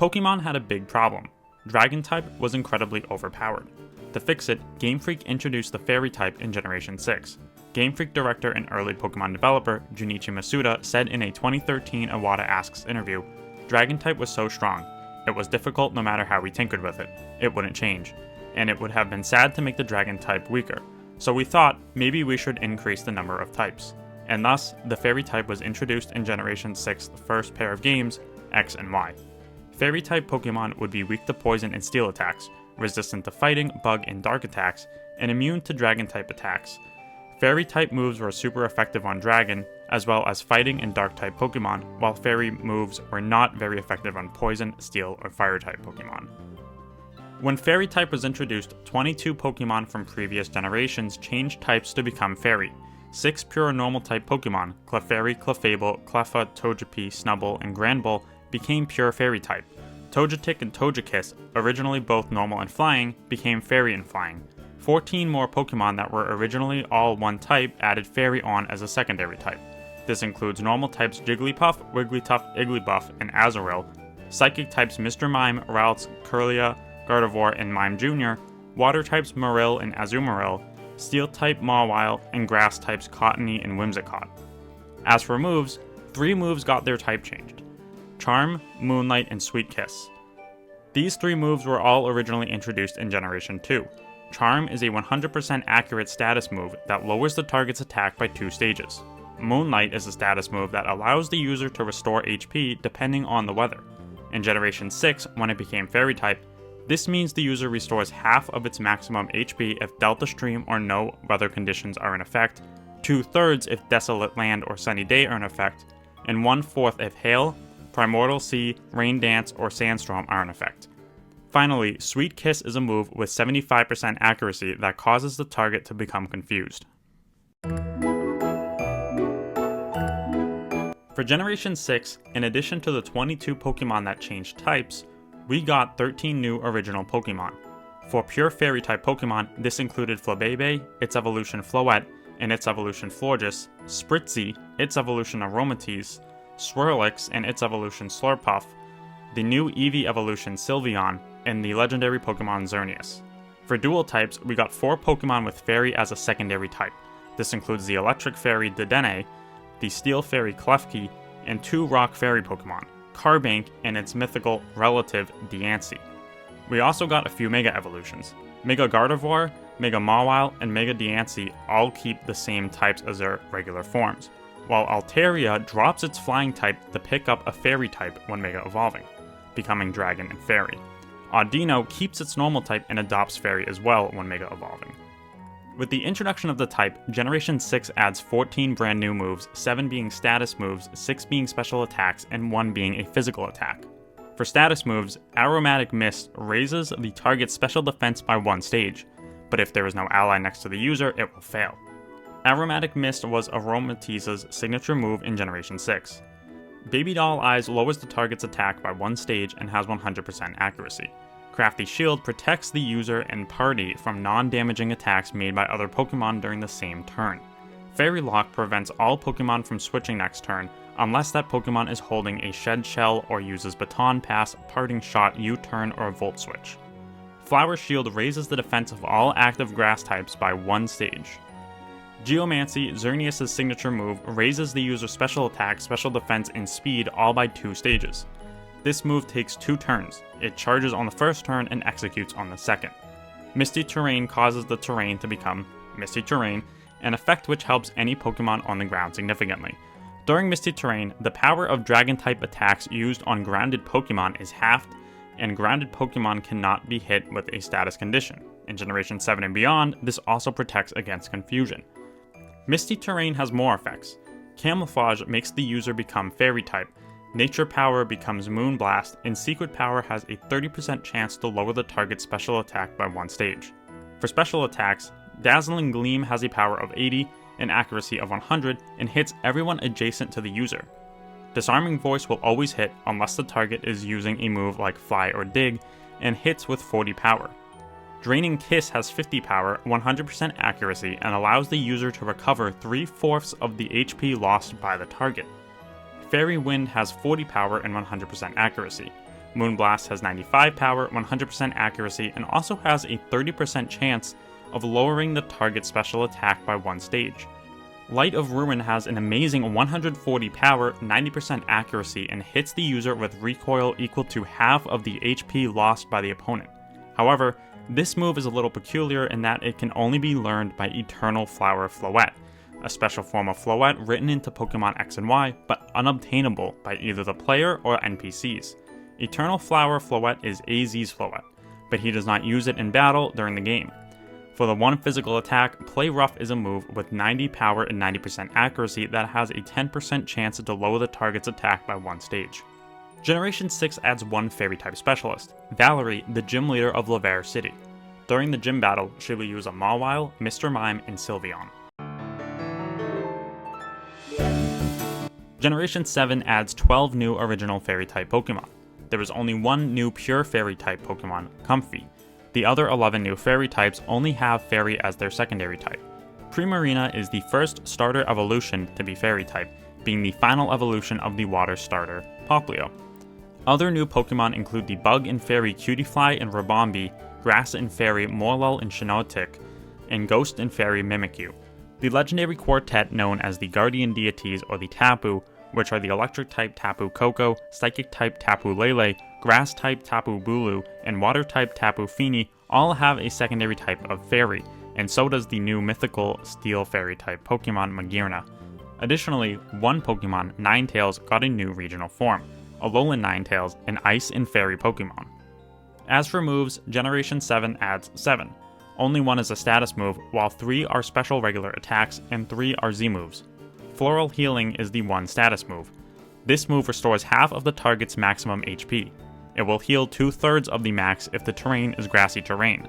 Pokemon had a big problem. Dragon type was incredibly overpowered. To fix it, Game Freak introduced the Fairy type in Generation 6. Game Freak director and early Pokemon developer Junichi Masuda said in a 2013 Iwata Asks interview, Dragon type was so strong, it was difficult no matter how we tinkered with it, it wouldn't change, and it would have been sad to make the Dragon type weaker, so we thought maybe we should increase the number of types. And thus, the Fairy type was introduced in Generation 6's first pair of games, X and Y. Fairy type Pokemon would be weak to poison and steel attacks, resistant to fighting, bug, and dark attacks, and immune to Dragon type attacks. Fairy type moves were super effective on Dragon, as well as fighting and dark type Pokemon, while Fairy moves were not very effective on poison, steel, or fire type Pokemon. When Fairy type was introduced, 22 Pokemon from previous generations changed types to become Fairy. 6 pure normal type Pokemon, Clefairy, Clefable, Cleffa, Togepi, Snubbull, and Granbull, became pure Fairy type. Togetic and Togekiss, originally both normal and flying, became Fairy and flying. 14 more Pokemon that were originally all one type added Fairy on as a secondary type. This includes normal types Jigglypuff, Wigglytuff, Igglybuff, and Azurill, psychic types Mr. Mime, Ralts, Kirlia, Gardevoir, and Mime Jr., water types Marill and Azumarill, steel type Mawile, and grass types Cottony and Whimsicott. As for moves, 3 moves got their type changed: Charm, Moonlight, and Sweet Kiss. These 3 moves were all originally introduced in Generation 2. Charm is a 100% accurate status move that lowers the target's attack by 2 stages. Moonlight is a status move that allows the user to restore HP depending on the weather. In Generation 6, when it became Fairy type, this means the user restores half of its maximum HP if Delta Stream or no weather conditions are in effect, 2/3 if Desolate Land or Sunny Day are in effect, and 1/4 if Hail, Primordial Sea, Rain Dance, or Sandstorm are in effect. Finally, Sweet Kiss is a move with 75% accuracy that causes the target to become confused. For Generation 6, in addition to the 22 Pokemon that changed types, we got 13 new original Pokemon. For pure Fairy type Pokemon, this included Flabebe, its evolution Floette, and its evolution Florges, Spritzee, its evolution Aromatisse, Swirlix, and its evolution Slurpuff, the new Eevee evolution Sylveon, and the legendary Pokemon Xerneas. For dual types, we got 4 Pokemon with Fairy as a secondary type. This includes the Electric Fairy Dedenne, the Steel Fairy Klefki, and 2 Rock Fairy Pokemon, Carbank and its mythical relative Diancie. We also got a few Mega evolutions. Mega Gardevoir, Mega Mawile, and Mega Diancie all keep the same types as their regular forms, while Altaria drops its flying type to pick up a Fairy type when Mega evolving, becoming Dragon and Fairy. Audino keeps its normal type and adopts Fairy as well when Mega evolving. With the introduction of the type, Generation 6 adds 14 brand new moves, 7 being status moves, 6 being special attacks, and 1 being a physical attack. For status moves, Aromatic Mist raises the target's special defense by 1 stage, but if there is no ally next to the user, it will fail. Aromatic Mist was Aromatisse's signature move in Generation 6. Baby Doll Eyes lowers the target's attack by 1 stage and has 100% accuracy. Crafty Shield protects the user and party from non-damaging attacks made by other Pokemon during the same turn. Fairy Lock prevents all Pokemon from switching next turn, unless that Pokemon is holding a Shed Shell or uses Baton Pass, Parting Shot, U-Turn, or Volt Switch. Flower Shield raises the defense of all active grass types by 1 stage. Geomancy, Xerneas' signature move, raises the user's special attack, special defense, and speed all by 2 stages. This move takes 2 turns. It charges on the first turn and executes on the second. Misty Terrain causes the terrain to become Misty Terrain, an effect which helps any Pokemon on the ground significantly. During Misty Terrain, the power of Dragon-type attacks used on grounded Pokemon is halved, and grounded Pokemon cannot be hit with a status condition. In Generation 7 and beyond, this also protects against confusion. Misty Terrain has more effects. Camouflage makes the user become Fairy-type, Nature Power becomes Moonblast, and Secret Power has a 30% chance to lower the target's special attack by 1 stage. For special attacks, Dazzling Gleam has a power of 80, an accuracy of 100, and hits everyone adjacent to the user. Disarming Voice will always hit unless the target is using a move like Fly or Dig, and hits with 40 power. Draining Kiss has 50 power, 100% accuracy, and allows the user to recover 3/4 of the HP lost by the target. Fairy Wind has 40 power and 100% accuracy. Moonblast has 95 power, 100% accuracy, and also has a 30% chance of lowering the target's special attack by one stage. Light of Ruin has an amazing 140 power, 90% accuracy, and hits the user with recoil equal to half of the HP lost by the opponent. However, this move is a little peculiar in that it can only be learned by Eternal Flower Floette, a special form of Floette written into Pokemon X and Y, but unobtainable by either the player or NPCs. Eternal Flower Floette is AZ's Floette, but he does not use it in battle during the game. For the one physical attack, Play Rough is a move with 90 power and 90% accuracy that has a 10% chance to lower the target's attack by one stage. Generation 6 adds one Fairy-type specialist, Valerie, the gym leader of Lavare City. During the gym battle, she will use a Mawile, Mr. Mime, and Sylveon. Generation 7 adds 12 new original Fairy-type Pokemon. There is only one new pure Fairy-type Pokemon, Comfey. The other 11 new Fairy types only have Fairy as their secondary type. Primarina is the first starter evolution to be Fairy type, being the final evolution of the water starter, Popplio. Other new Pokemon include the Bug and Fairy Cutiefly and Ribombee, Grass and Fairy Morlul and Shiinotic, and Ghost and Fairy Mimikyu. The legendary quartet known as the Guardian Deities or the Tapu, which are the Electric-type Tapu Koko, Psychic-type Tapu Lele, Grass-type Tapu Bulu, and Water-type Tapu Fini, all have a secondary type of Fairy, and so does the new mythical Steel Fairy-type Pokemon Magearna. Additionally, one Pokemon, Ninetales, got a new regional form, Alolan Ninetales, an Ice and Fairy Pokemon. As for moves, Generation 7 adds 7. Only one is a status move, while 3 are special regular attacks and 3 are Z moves. Floral Healing is the one status move. This move restores half of the target's maximum HP. It will heal 2/3 of the max if the terrain is grassy terrain.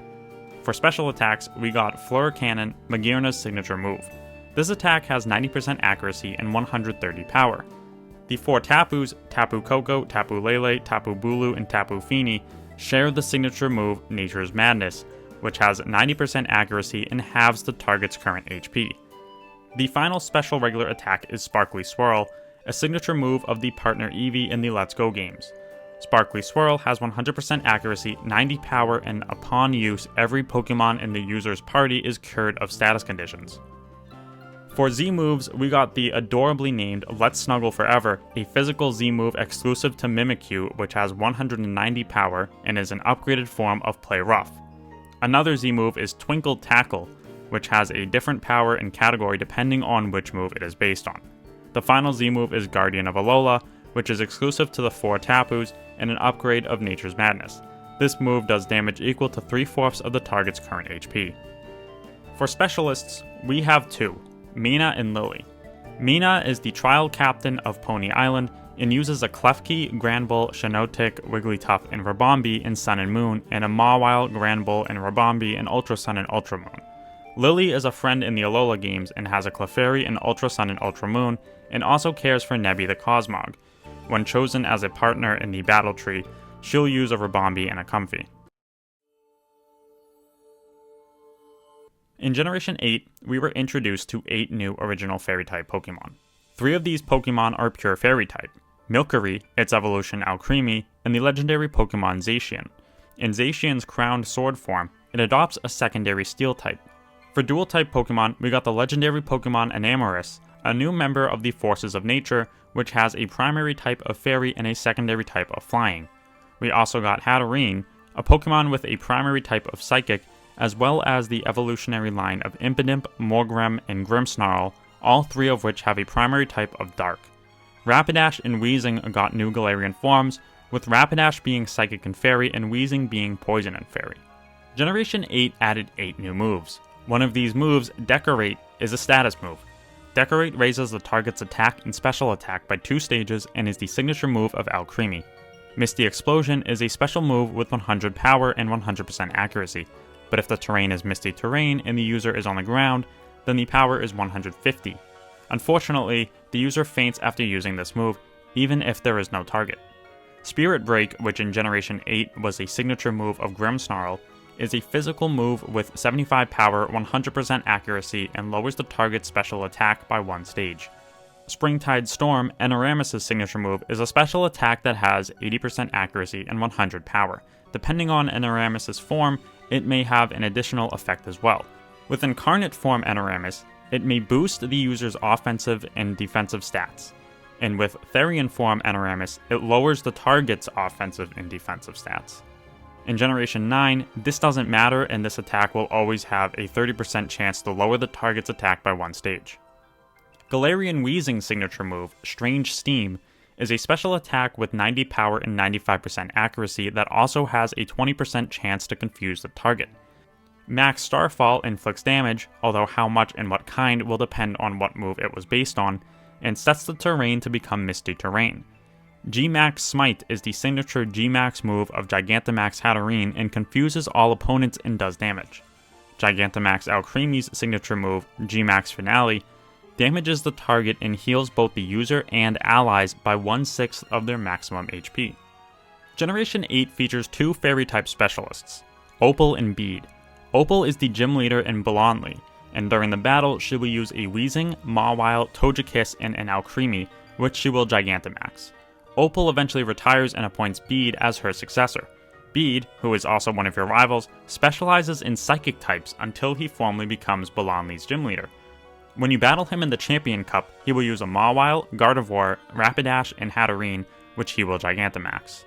For special attacks, we got Fleur Cannon, Magearna's signature move. This attack has 90% accuracy and 130 power. The 4 Tapus, Tapu Koko, Tapu Lele, Tapu Bulu, and Tapu Fini, share the signature move Nature's Madness, which has 90% accuracy and halves the target's current HP. The final special regular attack is Sparkly Swirl, a signature move of the partner Eevee in the Let's Go games. Sparkly Swirl has 100% accuracy, 90 power, and upon use, every Pokemon in the user's party is cured of status conditions. For Z moves, we got the adorably named Let's Snuggle Forever, a physical Z move exclusive to Mimikyu which has 190 power and is an upgraded form of Play Rough. Another Z move is Twinkle Tackle, which has a different power and category depending on which move it is based on. The final Z move is Guardian of Alola, which is exclusive to the 4 Tapus and an upgrade of Nature's Madness. This move does damage equal to 3/4 of the target's current HP. For specialists, we have 2, Mina and Lily. Mina is the trial captain of Pony Island and uses a Klefki, Granbull, Shiinotic, Wigglytuff, and Ribombee in Sun and Moon, and a Mawile, Granbull, and Ribombee in Ultra Sun and Ultra Moon. Lily is a friend in the Alola games and has a Clefairy in Ultra Sun and Ultra Moon, and also cares for Nebby the Cosmog. When chosen as a partner in the battle tree, she'll use a Ribombee and a Comfey. In Generation 8, we were introduced to 8 new original Fairy-type Pokemon. 3 of these Pokemon are pure Fairy-type: Milcery, its evolution Alcremie, and the legendary Pokemon Zacian. In Zacian's crowned sword form, it adopts a secondary Steel type. For Dual-type Pokemon, we got the legendary Pokemon Enamorus, a new member of the Forces of Nature, which has a primary type of Fairy and a secondary type of Flying. We also got Hatterene, a Pokemon with a primary type of Psychic, as well as the evolutionary line of Impidimp, Morgrem, and Grimmsnarl, all 3 of which have a primary type of Dark. Rapidash and Weezing got new Galarian forms, with Rapidash being Psychic and Fairy and Weezing being Poison and Fairy. Generation 8 added 8 new moves. One of these moves, Decorate, is a status move. Decorate raises the target's attack and special attack by 2 stages and is the signature move of Alcremie. Misty Explosion is a special move with 100 power and 100% accuracy, but if the terrain is Misty Terrain and the user is on the ground, then the power is 150. Unfortunately, the user faints after using this move, even if there is no target. Spirit Break, which in Generation 8 was a signature move of Grimmsnarl, is a physical move with 75 power, 100% accuracy, and lowers the target's special attack by 1 stage. Springtide Storm, Enoramis's signature move, is a special attack that has 80% accuracy and 100 power. Depending on Enoramis's form, it may have an additional effect as well. With Incarnate form Enoramis, it may boost the user's offensive and defensive stats. And with Therian form Enoramis, it lowers the target's offensive and defensive stats. In Generation 9, this doesn't matter, and this attack will always have a 30% chance to lower the target's attack by 1 stage. Galarian Weezing's signature move, Strange Steam, is a special attack with 90 power and 95% accuracy that also has a 20% chance to confuse the target. Max Starfall inflicts damage, although how much and what kind will depend on what move it was based on, and sets the terrain to become Misty Terrain. G-Max Smite is the signature G-Max move of Gigantamax Hatterene and confuses all opponents and does damage. Gigantamax Alcremie's signature move, G-Max Finale, damages the target and heals both the user and allies by 1/6 of their maximum HP. Generation 8 features 2 Fairy-type specialists, Opal and Bead. Opal is the gym leader in Ballonly, and during the battle she will use a Weezing, Mawile, Togekiss, and an Alcremie, which she will Gigantamax. Opal eventually retires and appoints Bead as her successor. Bead, who is also one of your rivals, specializes in Psychic types until he formally becomes Ballonly's gym leader. When you battle him in the Champion Cup, he will use a Mawile, Gardevoir, Rapidash, and Hatterene, which he will Gigantamax.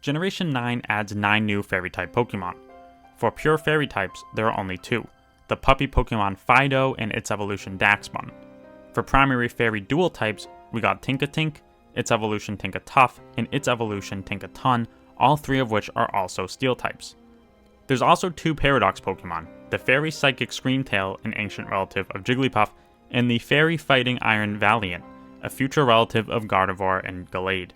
Generation 9 adds 9 new Fairy-type Pokemon. For pure Fairy types, there are only 2, the puppy Pokemon Fidough and its evolution Daxbun. For primary Fairy dual types, we got Tinkatink, its evolution Tinkatuff, and its evolution Tinkaton, all 3 of which are also Steel types. There's also 2 Paradox Pokemon, the Fairy Psychic Screamtail, an ancient relative of Jigglypuff, and the Fairy Fighting Iron Valiant, a future relative of Gardevoir and Gallade.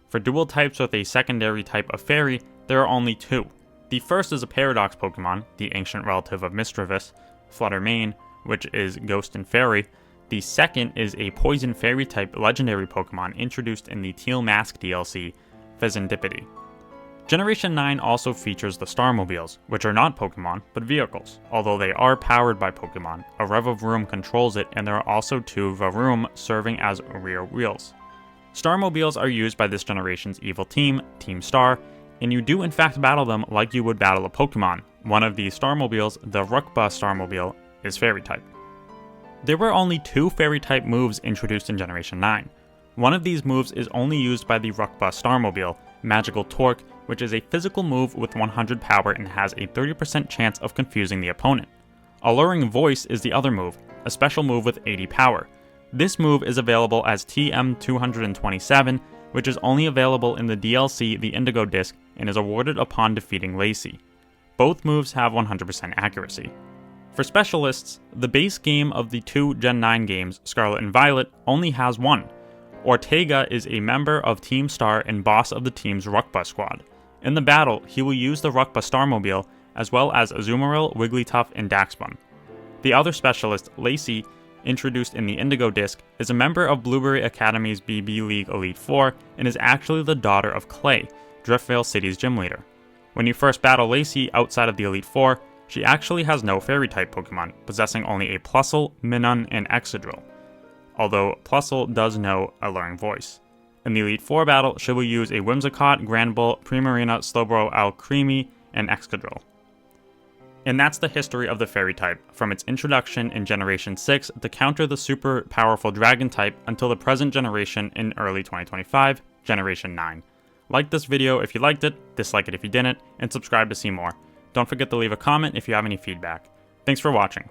For dual types with a secondary type of Fairy, there are only 2. The first is a Paradox Pokemon, the ancient relative of Misdreavus, Fluttermane, which is Ghost and Fairy. The second is a Poison Fairy type legendary Pokemon introduced in the Teal Mask DLC, Fezandipiti. Generation 9 also features the Starmobiles, which are not Pokemon, but vehicles. Although they are powered by Pokemon, a Revavroom controls it, and there are also 2 Varoom serving as rear wheels. Starmobiles are used by this generation's evil team, Team Star, and you do in fact battle them like you would battle a Pokemon. One of these Starmobiles, the Rukba Starmobile, is Fairy type. There were only 2 Fairy type moves introduced in Generation 9. One of these moves is only used by the Rukba Starmobile, Magical Torque, which is a physical move with 100 power and has a 30% chance of confusing the opponent. Alluring Voice is the other move, a special move with 80 power. This move is available as TM227, which is only available in the DLC The Indigo Disc and is awarded upon defeating Lacey. Both moves have 100% accuracy. For specialists, the base game of the 2 Gen 9 games, Scarlet and Violet, only has 1. Ortega is a member of Team Star and boss of the team's Rukba squad. In the battle, he will use the Rukba Starmobile, as well as Azumarill, Wigglytuff, and Daxbun. The other specialist, Lacey, introduced in the Indigo Disc, is a member of Blueberry Academy's BB League Elite Four and is actually the daughter of Clay, Driftvale City's gym leader. When you first battle Lacey outside of the Elite Four, she actually has no Fairy-type Pokemon, possessing only a Plusle, Minun, and Excadrill, although Plusle does know Alluring Voice. In the Elite Four battle, she will use a Whimsicott, Granbull, Primarina, Slowbro, Alcremie, and Excadrill. And that's the history of the Fairy type, from its introduction in Generation 6 to counter the super powerful Dragon type until the present generation in early 2025, Generation 9. Like this video if you liked it, dislike it if you didn't, and subscribe to see more. Don't forget to leave a comment if you have any feedback. Thanks for watching.